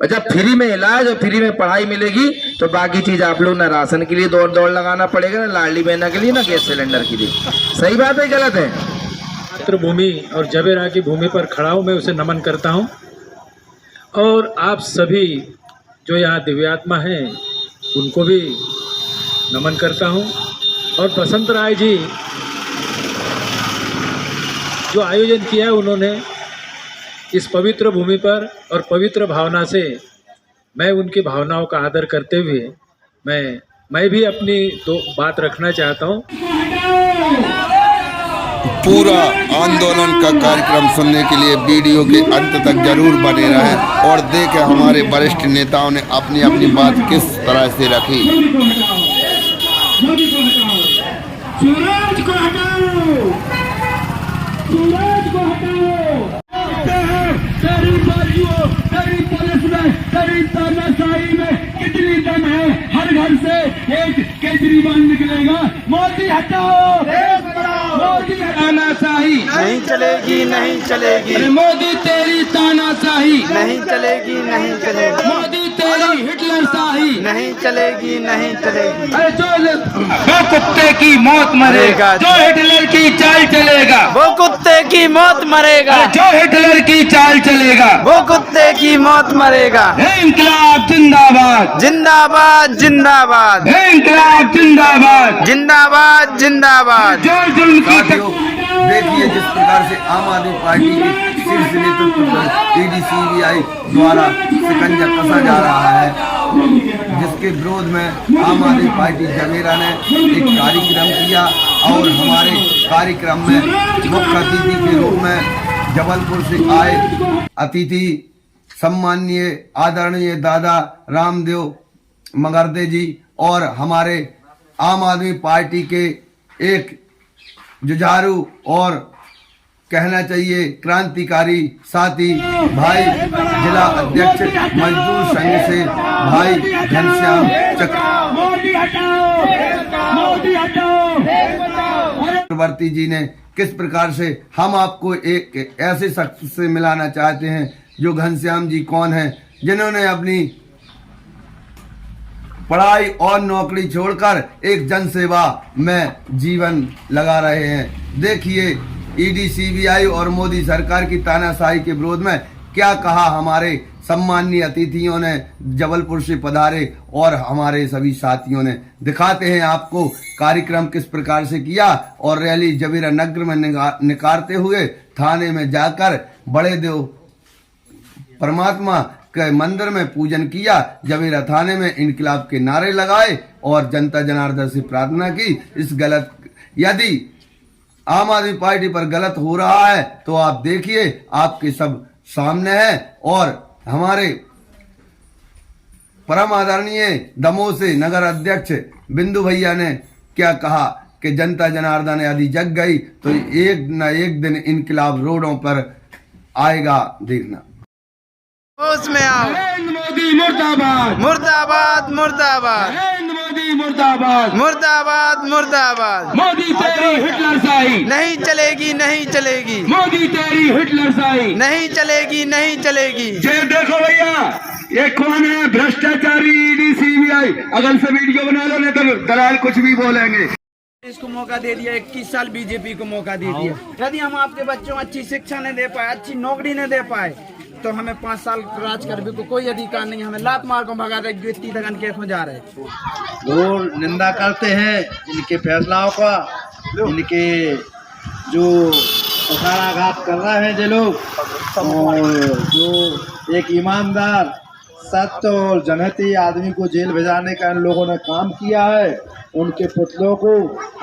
और जब फ्री में इलाज और फ्री में पढ़ाई मिलेगी तो बाकी चीज आप लोग ना राशन के लिए दौड़ दौड़ लगाना पड़ेगा, ना लाडली बहना के लिए, ना गैस सिलेंडर के लिए। सही बात है गलत है? मातृभूमि और जबेरा की भूमि पर खड़ा हूँ, मैं उसे नमन करता हूँ। और आप सभी जो यहाँ दिव्यात्मा हैं उनको भी नमन करता हूँ। और बसंत राय जी जो आयोजन किया है उन्होंने इस पवित्र भूमि पर और पवित्र भावना से, मैं उनकी भावनाओं का आदर करते हुए मैं भी अपनी दो बात रखना चाहता हूँ। पूरा आंदोलन का कार्यक्रम सुनने के लिए वीडियो के अंत तक जरूर बने रहें और देखें हमारे वरिष्ठ नेताओं ने अपनी अपनी बात किस तरह से रखी। सूरज को हटाओ, सूरज को हटाओ। तेरी बाजुओं, तेरी पुलिस में, तेरी तानाशाही में कितनी दम है। हर घर से एक केजरीवाल निकलेगा। मोदी हटाओ, मोदी तानाशाही नहीं चलेगी, नहीं चलेगी। अरे मोदी तेरी तानाशाही नहीं चलेगी, नहीं चलेगी। मोदी तेरी हिटलर शाही नहीं चलेगी, नहीं चलेगी। अरे जो कुत्ते की मौत मरेगा, जो हिटलर की चाल चलेगा, वो कुत्ते की मौत मरेगा, जो हिटलर की चाल चलेगा, वो कुत्ते की मौत मरेगा। इंकलाब जिंदाबाद, जिंदाबाद, जिंदाबाद, इंकलाब जिंदाबाद, जिंदाबाद, जिंदाबाद। जो जुल्म की देखिए जिस प्रकार से आम आदमी पार्टी के शीर्ष नेतृत्व पर ईडी-सीबीआई द्वारा शिकंजा कसा जा रहा है, जिसके विरोध में आम आदमी पार्टी जवेरा ने एक कार्यक्रम किया और हमारे कार्यक्रम में मुख्य अतिथि के रूप में जबलपुर से आए अतिथि सम्माननीय आदरणीय दादा रामदेव मगरदे जी और हमारे आम आदमी पार्टी के एक जुझारू और कहना चाहिए क्रांतिकारी साथी भाई जिला अध्यक्ष मजदूर संघ से भाई घनश्याम चक्रवर्ती जी ने किस प्रकार से हम आपको एक ऐसे शख्स से मिलाना चाहते हैं जो घनश्याम जी कौन है, जिन्होंने अपनी पढ़ाई और नौकरी छोड़कर एक जनसेवा में जीवन लगा रहे हैं। देखिए ईडी-सीबीआई और मोदी सरकार की तानाशाही के विरोध में क्या कहा हमारे सम्माननीय अतिथियों ने जबलपुर से पधारे और हमारे सभी साथियों ने। दिखाते हैं आपको कार्यक्रम किस प्रकार से किया और रैली जवेरा नगर में निकारते हुए थाने में जाकर बड़े देव परमात्मा के मंदिर में पूजन किया, जवेरा थाने में इनकलाब के नारे लगाए और जनता जनार्दन से प्रार्थना की। इस गलत यदि आम आदमी पार्टी पर गलत हो रहा है तो आप देखिए, आपके सब सामने है। और हमारे परम आदरणीय दमोह से नगर अध्यक्ष बिंदु भैया ने क्या कहा कि जनता जनार्दन यदि जग गई तो एक न एक दिन इनकलाब रोडों पर आएगा, देखना। उसमें आओ। मोदी मुर्दाबाद, मुर्दाबाद, मुर्दाबाद, मोदी मुर्दाबाद, मुर्दाबाद, मुर्दाबाद। मोदी तेरी हिटलर शाही नहीं चलेगी, नहीं चलेगी। मोदी तेरी हिटलर शाही नहीं चलेगी, नहीं चलेगी। ये देखो भैया, ये कौन है? भ्रष्टाचारी ईडी-सीबीआई। अगर से वीडियो बना लो नहीं तो दलाल कुछ भी बोलेंगे। इसको मौका दे दिया, 21 साल बीजेपी को मौका दे दिया। यदि हम आपके बच्चों को अच्छी शिक्षा नहीं दे पाए, अच्छी नौकरी नहीं दे पाए, तो हमें 5 साल राज करने को कोई अधिकार नहीं। हमें लात मार को भगा रहे, इतनी दगन के हो जा रहे। वो निंदा करते हैं इनके फैसलाओं का, इनके जो प्रकाराघात कर रहे हैं जो लोग, और जो एक ईमानदार सत्य और जनहित आदमी को जेल भेजाने का इन लोगों ने काम किया है, उनके पुतलों को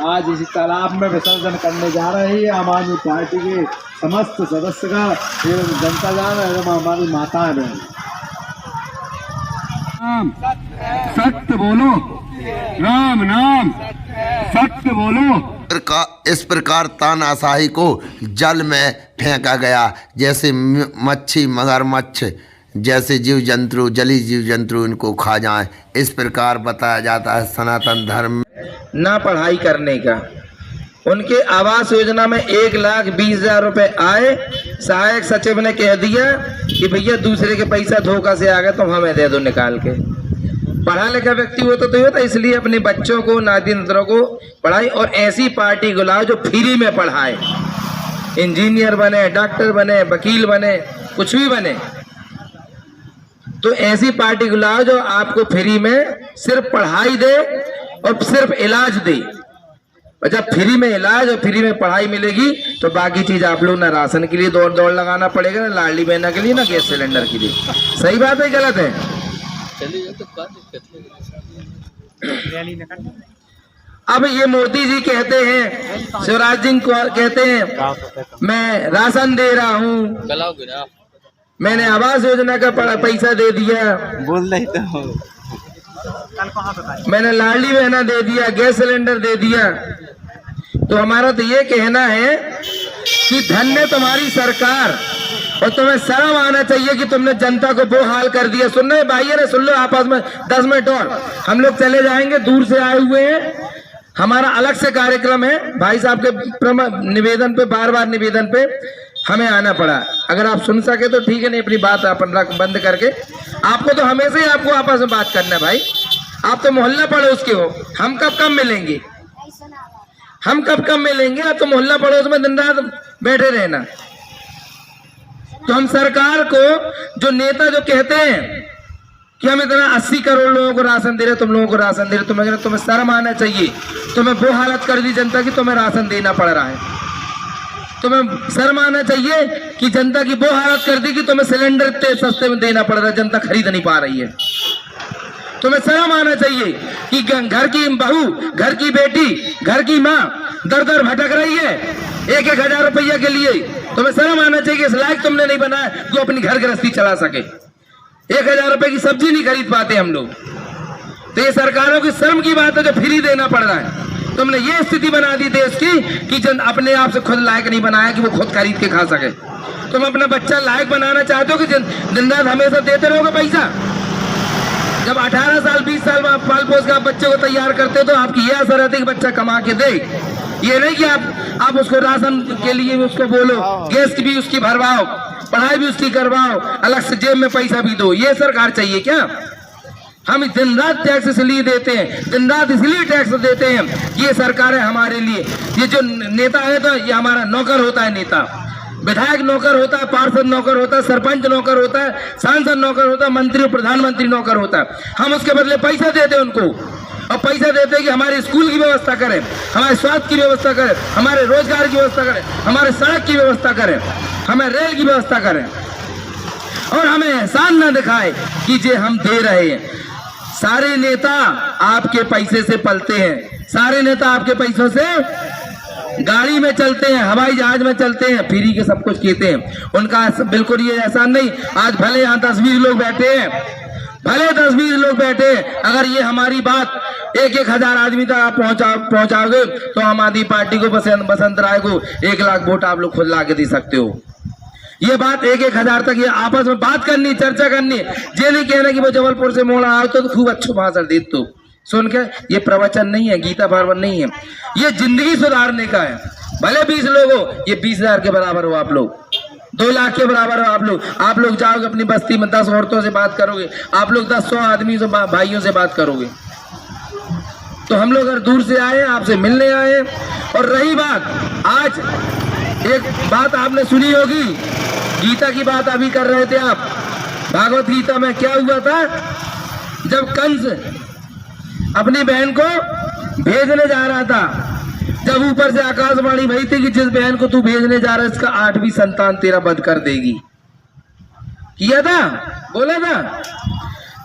आज इसी तालाब में विसर्जन करने जा रही है आम आदमी पार्टी के समस्त सदस्य का एवं जनता जान एवं हमारी माताएं बहन। सत्य बोलो, राम नाम सत्य बोलो। इस प्रकार तानाशाही को जल में फेंका गया, जैसे मच्छी मगरमच्छ जैसे जीव जंतु, जली जीव जंतु इनको खा जाए, इस प्रकार बताया जाता है सनातन धर्म। ना पढ़ाई करने का, उनके आवास योजना में 1,20,000 रुपए आए सहायक सचिव ने कह दिया कि भैया दूसरे के पैसा धोखा से आ गया तो हमें दे दो निकाल के। पढ़ा लिखा व्यक्ति होता तो होता, इसलिए अपने बच्चों को नाती नतरों को पढ़ाई और ऐसी पार्टी को लाओ जो फ्री में पढ़ाए, इंजीनियर बने, डॉक्टर बने, वकील बने, कुछ भी बने। तो ऐसी पार्टी को लाओ जो आपको फ्री में सिर्फ पढ़ाई दे और सिर्फ इलाज दे। और जब फ्री में इलाज और फ्री में पढ़ाई मिलेगी तो बाकी चीज आप लोग ना राशन के लिए दौड़ लगाना पड़ेगा, ना लाडली बहना के लिए, ना गैस सिलेंडर के लिए। सही बात है गलत है? अब ये मोदी जी कहते हैं, शिवराज सिंह कहते हैं मैं राशन दे रहा हूँ, मैंने आवास योजना का पैसा दे दिया, बोल रही तो मैंने लाडली बहना दे दिया, गैस सिलेंडर दे दिया। तो हमारा तो ये कहना है कि धन्य तुम्हारी सरकार, और तुम्हें शर्म आना चाहिए कि तुमने जनता को वो हाल कर दिया। सुन रहे भाई ने, सुन लो आपस में 10 मिनट और, हम लोग चले जाएंगे, दूर से आए हुए हैं, हमारा अलग से कार्यक्रम है। भाई साहब के निवेदन पे, बार बार निवेदन पे हमें आना पड़ा। अगर आप सुन सके तो ठीक है, नहीं अपनी बात अपन बंद करके, आपको तो हमेशा ही आपको आपस में बात करना है भाई। आप तो मोहल्ला पड़ोस के हो, हम कब मिलेंगे, हम कब मिलेंगे? आप तो मोहल्ला पड़ोस में दिन रात बैठे रहना। तो हम सरकार को, जो नेता जो कहते हैं कि हम इतना 80 करोड़ लोगों को राशन दे रहे, तुम लोगों को राशन दे रहे, तुम्हें शर्म आना चाहिए। तुम्हें वो हालत कर दी जनता की, तुम्हें राशन देना पड़ रहा है। तुम्हें शर्म आना चाहिए कि जनता की वो हालत कर दी कि तुम्हें सिलेंडर इतने सस्ते में देना पड़ रहा है, जनता खरीद नहीं पा रही है। तुम्हें शर्म आना चाहिए कि घर की बहू, घर की बेटी, घर की माँ दर दर भटक रही है 1,000 रुपया के लिए। तुम्हें शर्म आना चाहिए, इस लायक तुमने नहीं बनाया जो अपनी घर गृहस्थी चला सके। 1,000 रुपए की सब्जी नहीं खरीद पाते हम लोग। तो ये सरकारों की शर्म की बात है जो फ्री देना पड़ रहा है। तुमने ये स्थिति बना दी देश की कि जन अपने आप से खुद लायक नहीं बनाया कि वो खुद खरीद के खा सके। तुम अपना बच्चा लायक बनाना चाहते हो कि दिन रात हमेशा देते रहोगे पैसा। जब 18 साल 20 साल में आप पाल पोस के आप बच्चे को तैयार करते हो तो आपकी ये असर रहती है कि बच्चा कमा के दे। ये नहीं कि आप उसको राशन के लिए भी उसको बोलो, गैस की भी उसकी भरवाओ, पढ़ाई भी उसकी करवाओ, अलग से जेब में पैसा भी दो। ये सरकार चाहिए क्या? हम दिन रात टैक्स इसलिए देते हैं, दिन रात इसलिए टैक्स देते हैं, ये सरकार है हमारे लिए। ये जो नेता है तो ये हमारा नौकर होता है, नेता विधायक नौकर होता है, पार्षद नौकर होता है, सरपंच नौकर होता है, सांसद नौकर होता है, मंत्री और प्रधानमंत्री नौकर होता है। हम उसके बदले पैसा देते हैं उनको, और पैसा देते हैं कि हमारे स्कूल की व्यवस्था करें, हमारे स्वास्थ्य की व्यवस्था करें, हमारे रोजगार की व्यवस्था करें, हमारे सड़क की व्यवस्था करें, हमें रेल की व्यवस्था करें, और हमें एहसान न दिखाए कि जे हम दे रहे हैं। सारे नेता आपके पैसे से पलते हैं, सारे नेता आपके पैसों से गाड़ी में चलते हैं, हवाई जहाज में चलते हैं, फ्री के सब कुछ कहते हैं। उनका बिल्कुल ये एहसान नहीं। आज भले यहाँ 10-20 लोग बैठे हैं, भले 10-20 लोग बैठे हैं, अगर ये हमारी बात 1,000 आदमी तक आप पहुंचाओगे तो आम आदमी पार्टी को, बसंत राय को 1 लाख वोट आप लोग खुद ला के दे सकते हो। ये बात 1,000 तक ये आपस में बात करनी, चर्चा करनी। ये नहीं कहना कि वो जबलपुर से मोड़ा आओ तो खूब अच्छो भाषण दे तो सुन के। ये प्रवचन नहीं है, गीता भागवत नहीं है, ये जिंदगी सुधारने का है। भले 20 लोग हो, ये 20,000 के बराबर हो आप लोग, 2 लाख के बराबर हो आप लोग। आप लोग जाओगे अपनी बस्ती में 10 औरतों से बात करोगे, आप लोग 10-100 आदमी से भाइयों से बात करोगे। तो हम लोग अगर दूर से आए, आपसे मिलने आए। और रही बात, आज एक बात आपने सुनी होगी, गीता की बात अभी कर रहे थे आप, भागवत गीता में क्या हुआ था? जब कंस अपनी बहन को भेजने जा रहा था, जब ऊपर से आकाशवाणी भई थी कि जिस बहन को तू भेजने जा रहा है इसका 8वीं संतान तेरा वध कर देगी, किया था, बोला था।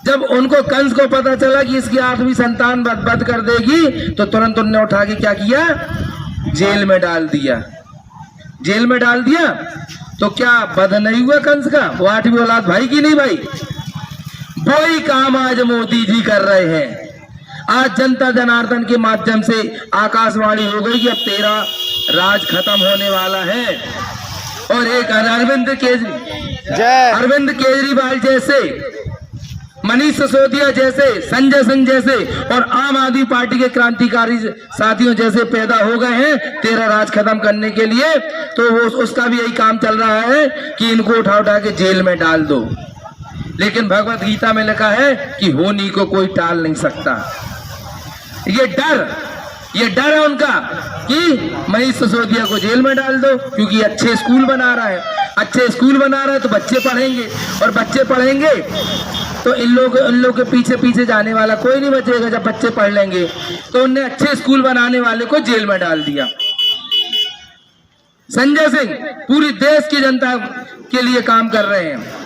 जब उनको कंस को पता चला कि इसकी 8वीं संतान वध कर देगी तो तुरंत उन्होंने उठा के क्या किया? जेल में डाल दिया। जेल में डाल दिया तो क्या वध नहीं हुआ कंस का? वो 8वीं औलाद भाई की नहीं भाई? वो ही काम आज मोदी जी कर रहे हैं। आज जनता जनार्दन के माध्यम से आकाशवाणी हो गई कि अब तेरा राज खत्म होने वाला है। और एक अरविंद केजरीवाल जैसे मनीष सिसोदिया जैसे, संजय सिंह जैसे और आम आदमी पार्टी के क्रांतिकारी साथियों जैसे पैदा हो गए हैं तेरा राज खत्म करने के लिए, तो वो उसका भी यही काम चल रहा है कि इनको उठा उठा के जेल में डाल दो। लेकिन भगवत गीता में लिखा है कि होनी को कोई टाल नहीं सकता। ये डर है उनका कि मनीष सिसोदिया को जेल में डाल दो, क्योंकि अच्छे स्कूल बना रहा है। अच्छे स्कूल बना रहा है तो बच्चे पढ़ेंगे, और बच्चे पढ़ेंगे तो इन लोग के पीछे जाने वाला कोई नहीं बचेगा। जब बच्चे पढ़ लेंगे तो उनने अच्छे स्कूल बनाने वाले को जेल में डाल दिया। संजय सिंह पूरी देश की जनता के लिए काम कर रहे हैं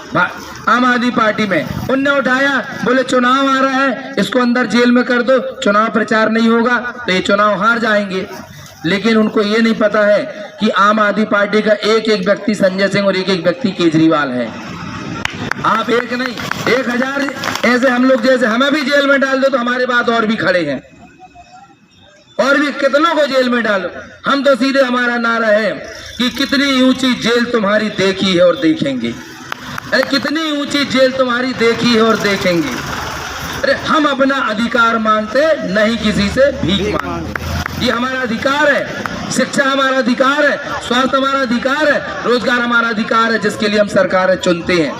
आम आदमी पार्टी में। उनने उठाया, बोले चुनाव आ रहा है, इसको अंदर जेल में कर दो, चुनाव प्रचार नहीं होगा तो ये चुनाव हार जाएंगे। लेकिन उनको ये नहीं पता है कि आम आदमी पार्टी का एक एक व्यक्ति संजय सिंह और एक एक व्यक्ति केजरीवाल है। आप एक नहीं 1000 ऐसे हम लोग जैसे हमें भी जेल में डाल दो तो हमारे बाद और भी खड़े हैं, और भी कितनों को जेल में डालो। हम तो सीधे हमारा नारा है कि कितनी ऊंची जेल तुम्हारी देखी है और देखेंगे। अरे कितनी ऊंची जेल तुम्हारी देखी है और देखेंगे। अरे हम अपना अधिकार मांगते, नहीं किसी से भीख मांगते। ये हमारा अधिकार है, शिक्षा हमारा अधिकार है, स्वास्थ्य हमारा अधिकार है, रोजगार हमारा अधिकार है, जिसके लिए हम सरकारें चुनते हैं।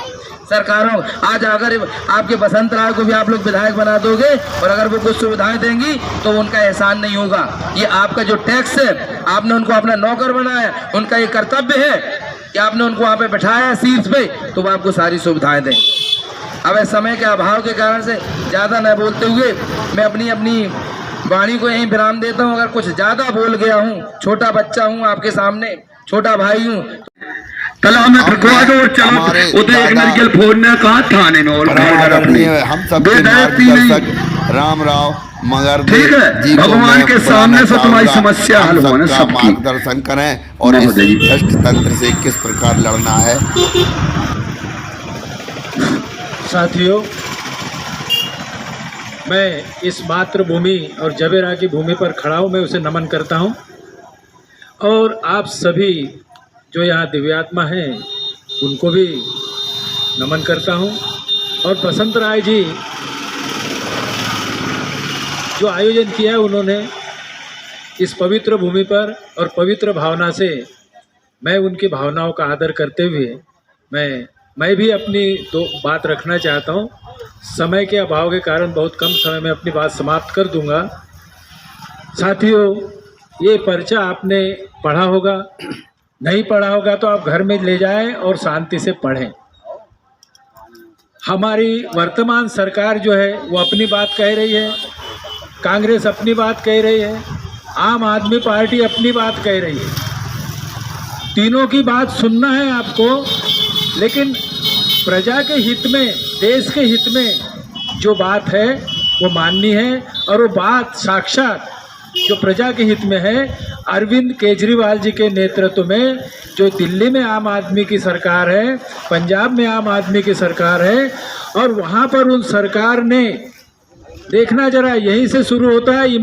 सरकारों आज अगर आपके बसंत राय को भी आप लोग विधायक बना दोगे और अगर वो कुछ सुविधाएं देंगी तो उनका एहसान नहीं होगा। ये आपका जो टैक्स है, आपने उनको अपना नौकर बनाया, उनका ये कर्तव्य है कि आपने उनको वहाँ पे बैठाया शीर्ष पे, तो वो आपको सारी सुविधाएं दें। अब इस समय के अभाव के कारण से ज़्यादा न बोलते हुए मैं अपनी वाणी को यहीं विराम देता हूँ। अगर कुछ ज़्यादा बोल गया हूँ, छोटा बच्चा हूँ आपके सामने, छोटा भाई हूँ, तला में ठकवा दो और चलो उधर एक मेडिकल फोन ने कहा थाने में और हम सब राम राव मगर ठीक है, भगवान के सामने से तुम्हारी समस्या हल होने सबकी मार्गदर्शन करें और इस भ्रष्ट तंत्र से किस प्रकार लड़ना है। साथियों, मैं इस मातृभूमि और जबेरा की भूमि पर खड़ा हूँ, मैं उसे नमन करता हूँ। और आप सभी जो यहाँ दिव्यात्मा हैं उनको भी नमन करता हूँ। और बसंत राय जी जो आयोजन किया है उन्होंने इस पवित्र भूमि पर और पवित्र भावना से, मैं उनकी भावनाओं का आदर करते हुए मैं भी अपनी दो बात रखना चाहता हूँ। समय के अभाव के कारण बहुत कम समय में अपनी बात समाप्त कर दूंगा। साथियों, ये पर्चा आपने पढ़ा होगा, नहीं पढ़ा होगा तो आप घर में ले जाएं और शांति से पढ़ें। हमारी वर्तमान सरकार जो है वो अपनी बात कह रही है, कांग्रेस अपनी बात कह रही है, आम आदमी पार्टी अपनी बात कह रही है। तीनों की बात सुनना है आपको, लेकिन प्रजा के हित में, देश के हित में जो बात है वो माननी है। और वो बात साक्षात जो प्रजा के हित में है, अरविंद केजरीवाल जी के नेतृत्व में जो दिल्ली में आम आदमी की सरकार है, पंजाब में आम आदमी की सरकार है, और वहाँ पर उन सरकार ने, देखना जरा, यहीं से शुरू होता है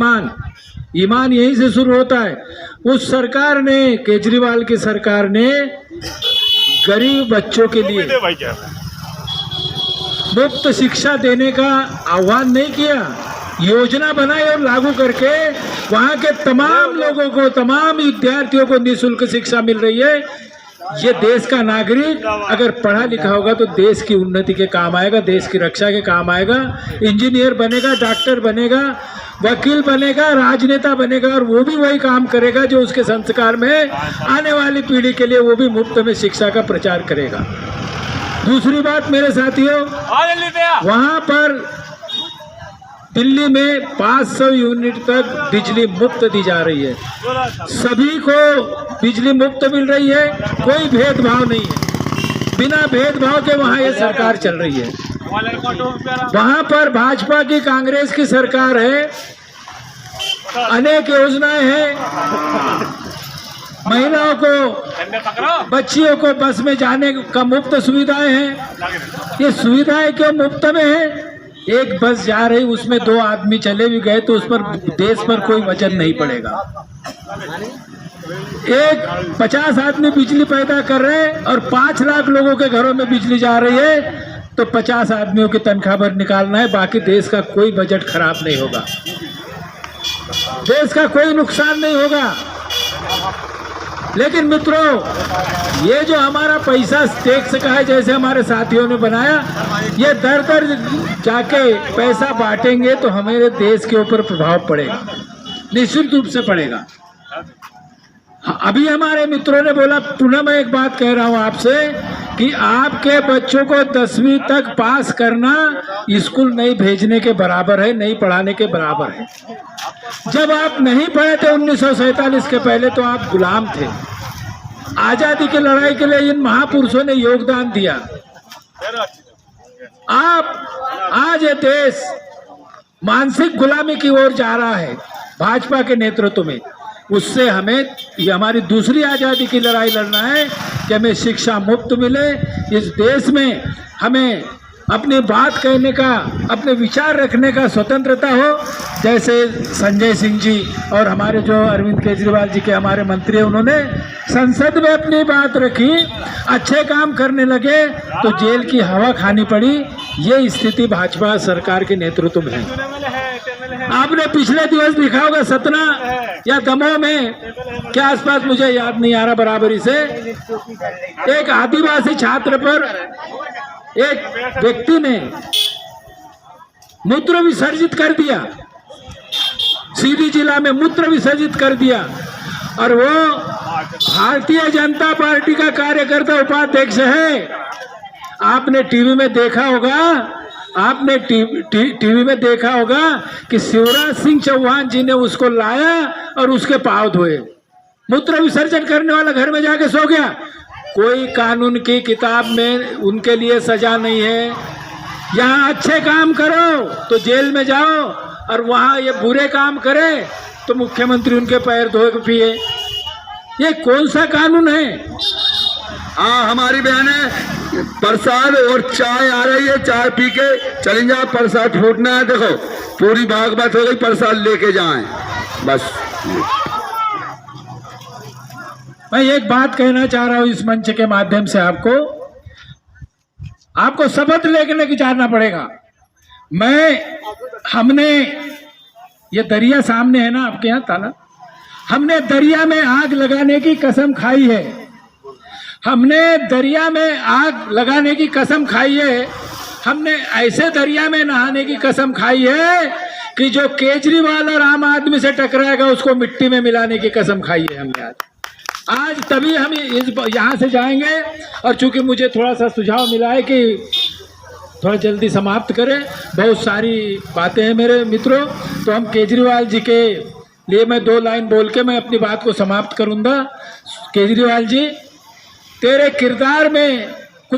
ईमान यहीं से शुरू होता है। उस सरकार ने, केजरीवाल की सरकार ने गरीब बच्चों के लिए मुफ्त शिक्षा देने का आह्वान नहीं किया, योजना बनाई और लागू करके वहाँ के तमाम लोगों को, तमाम विद्यार्थियों को निःशुल्क शिक्षा मिल रही है। ये देश का नागरिक अगर पढ़ा लिखा होगा तो देश की उन्नति के काम आएगा, देश की रक्षा के काम आएगा। इंजीनियर बनेगा, डॉक्टर बनेगा, वकील बनेगा, राजनेता बनेगा, और वो भी वही काम करेगा जो उसके संस्कार में आने वाली पीढ़ी के लिए वो भी मुफ्त में शिक्षा का प्रचार करेगा। दूसरी बात मेरे साथियों, वहाँ पर दिल्ली में 500 यूनिट तक बिजली मुफ्त दी जा रही है, सभी को बिजली मुफ्त मिल रही है, कोई भेदभाव नहीं है, बिना भेदभाव के वहाँ ये सरकार चल रही है। वहाँ पर भाजपा की, कांग्रेस की सरकार है, अनेक योजनाएं हैं, महिलाओं को, बच्चियों को बस में जाने का मुफ्त सुविधाएं हैं। ये सुविधाएं क्यों मुफ्त में है? एक बस जा रही, उसमें 2 आदमी चले भी गए तो उस पर, देश पर कोई वजन नहीं पड़ेगा। एक 50 आदमी बिजली पैदा कर रहे हैं और 5 लाख लोगों के घरों में बिजली जा रही है, तो 50 आदमियों की तनख्वाह भर निकालना है, बाकी देश का कोई बजट खराब नहीं होगा, देश का कोई नुकसान नहीं होगा। लेकिन मित्रों, ये जो हमारा पैसा टैक्स का है, जैसे हमारे साथियों ने बनाया, ये दर दर जाके पैसा बांटेंगे तो हमारे देश के ऊपर प्रभाव पड़ेगा, निश्चित रूप से पड़ेगा। अभी हमारे मित्रों ने बोला, पुनः मैं एक बात कह रहा हूं आपसे कि आपके बच्चों को 10वीं तक पास करना स्कूल नहीं भेजने के बराबर है, नहीं पढ़ाने के बराबर है। जब आप नहीं पढ़े थे 1947 के पहले, तो आप गुलाम थे। आजादी की लड़ाई के लिए इन महापुरुषों ने योगदान दिया। आप आज ये देश मानसिक गुलामी की ओर जा रहा है भाजपा के नेतृत्व में। उससे हमें, ये हमारी दूसरी आज़ादी की लड़ाई लड़ना है कि हमें शिक्षा मुफ्त मिले, इस देश में हमें अपनी बात कहने का, अपने विचार रखने का स्वतंत्रता हो। जैसे संजय सिंह जी और हमारे जो अरविंद केजरीवाल जी के हमारे मंत्री हैं, उन्होंने संसद में अपनी बात रखी, अच्छे काम करने लगे तो जेल की हवा खानी पड़ी। ये स्थिति भाजपा सरकार के नेतृत्व में है। आपने पिछले दिवस देखा होगा सतना या दमोह में के आसपास, मुझे याद नहीं आ रहा बराबरी से, एक आदिवासी छात्र पर एक व्यक्ति ने मूत्र विसर्जित कर दिया, सीधी जिला में मूत्र विसर्जित कर दिया। और वो भारतीय जनता पार्टी का कार्यकर्ता उपाध्यक्ष है। आपने टीवी में देखा होगा, आपने टीवी में देखा होगा कि शिवराज सिंह चौहान जी ने उसको लाया और उसके पांव धोए। मूत्र विसर्जन करने वाला घर में जाके सो गया। कोई कानून की किताब में उनके लिए सजा नहीं है। यहाँ अच्छे काम करो तो जेल में जाओ, और वहाँ ये बुरे काम करे तो मुख्यमंत्री उनके पैर धो के पिए। ये कौन सा कानून है? हाँ, हमारी बहनें प्रसाद और चाय आ रही है, चाय पी के चलें जाए, प्रसाद फूटना है। देखो पूरी भागवत हो गई, प्रसाद लेके जाएं बस। मैं एक बात कहना चाह रहा हूं इस मंच के माध्यम से, आपको शपथ लेकर के जाना पड़ेगा। हमने ये दरिया सामने है ना आपके यहाँ तालाब, हमने दरिया में आग लगाने की कसम खाई है। हमने दरिया में आग लगाने की कसम खाई है। हमने ऐसे दरिया में नहाने की कसम खाई है कि जो केजरीवाल और आम आदमी से टकराएगा उसको मिट्टी में मिलाने की कसम खाई है हमने आज। तभी हम यहाँ से जाएंगे। और चूंकि मुझे थोड़ा सा सुझाव मिला है कि थोड़ा जल्दी समाप्त करें, बहुत सारी बातें हैं मेरे मित्रों, तो हम केजरीवाल जी के लिए मैं 2 लाइन बोल के मैं अपनी बात को समाप्त करूँगा। केजरीवाल जी, तेरे किरदार में